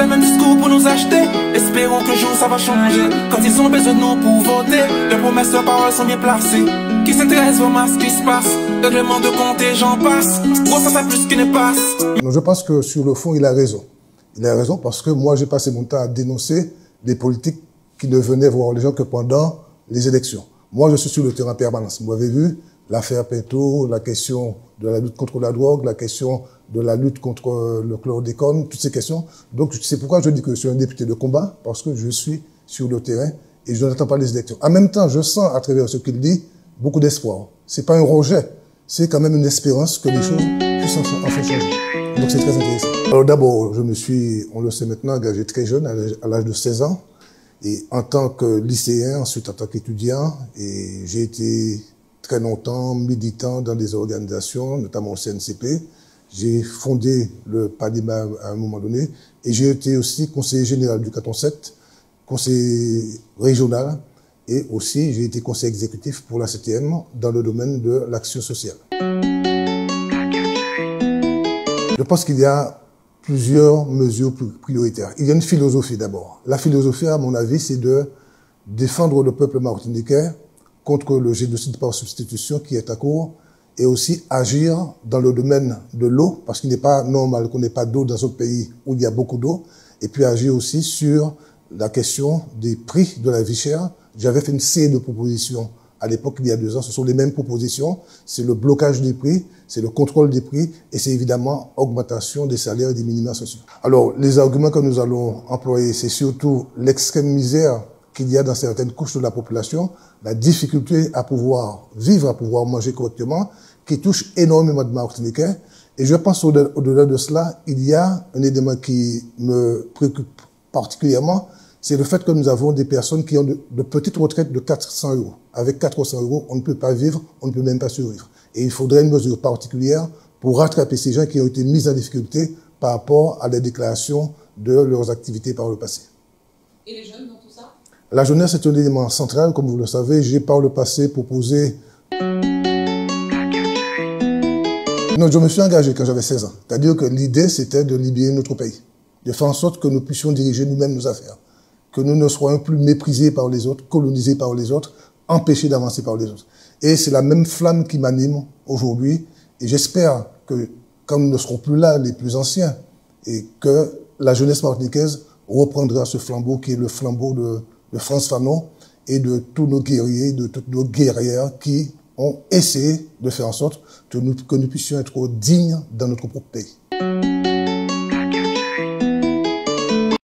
Les mêmes discours pour nous acheter. Espérons qu'un jour ça va changer. Quand ils ont besoin de nous pour voter, les promesses de paroles sont bien placées. Qui s'intéresse vraiment à ce qui se passe? Règlement de compte et j'en passe. Gros, ça plus qu'il ne passe. Je pense que sur le fond, il a raison. Il a raison parce que moi, j'ai passé mon temps à dénoncer des politiques qui ne venaient voir les gens que pendant les élections. Moi, je suis sur le terrain permanence. Vous avez vu l'affaire Pinto, la question de la lutte contre la drogue, la question de la lutte contre le chlordécone, toutes ces questions. Donc, c'est pourquoi je dis que je suis un député de combat, parce que je suis sur le terrain et je n'attends pas les élections. En même temps, je sens à travers ce qu'il dit beaucoup d'espoir. C'est pas un rejet, c'est quand même une espérance que les choses puissent enfin changer. Donc, c'est très intéressant. Alors d'abord, je me suis, on le sait maintenant, engagé très jeune, à l'âge de 16 ans. Et en tant que lycéen, ensuite en tant qu'étudiant, et j'ai été très longtemps militant dans des organisations, notamment au CNCP. J'ai fondé le PADIMA à un moment donné, et j'ai été aussi conseiller général du canton 7, conseiller régional, et aussi j'ai été conseiller exécutif pour la CTM dans le domaine de l'action sociale. Je pense qu'il y a plusieurs mesures prioritaires. Il y a une philosophie d'abord. La philosophie, à mon avis, c'est de défendre le peuple martiniquais contre le génocide par substitution qui est à court, et aussi agir dans le domaine de l'eau, parce qu'il n'est pas normal qu'on n'ait pas d'eau dans un pays où il y a beaucoup d'eau, et puis agir aussi sur la question des prix de la vie chère. J'avais fait une série de propositions à l'époque, il y a 2 ans, ce sont les mêmes propositions. C'est le blocage des prix, c'est le contrôle des prix, et c'est évidemment augmentation des salaires et des minima sociaux. Alors, les arguments que nous allons employer, c'est surtout l'extrême misère qu'il y a dans certaines couches de la population, la difficulté à pouvoir vivre, à pouvoir manger correctement, qui touche énormément de Martiniquais. Et je pense au-delà de cela, il y a un élément qui me préoccupe particulièrement, c'est le fait que nous avons des personnes qui ont de petites retraites de 400 €. Avec 400 €, on ne peut pas vivre, on ne peut même pas survivre. Et il faudrait une mesure particulière pour rattraper ces gens qui ont été mis en difficulté par rapport à la déclaration de leurs activités par le passé. Et les jeunes dans tout ça? La jeunesse est un élément central, comme vous le savez. J'ai par le passé proposé... Non, je me suis engagé quand j'avais 16 ans. C'est-à-dire que l'idée, c'était de libérer notre pays, de faire en sorte que nous puissions diriger nous-mêmes nos affaires, que nous ne soyons plus méprisés par les autres, colonisés par les autres, empêchés d'avancer par les autres. Et c'est la même flamme qui m'anime aujourd'hui. Et j'espère que quand nous ne serons plus là, les plus anciens, et que la jeunesse martiniquaise reprendra ce flambeau qui est le flambeau de Frantz Fanon et de tous nos guerriers, de toutes nos guerrières qui ont essayé de faire en sorte que nous puissions être dignes dans notre propre pays.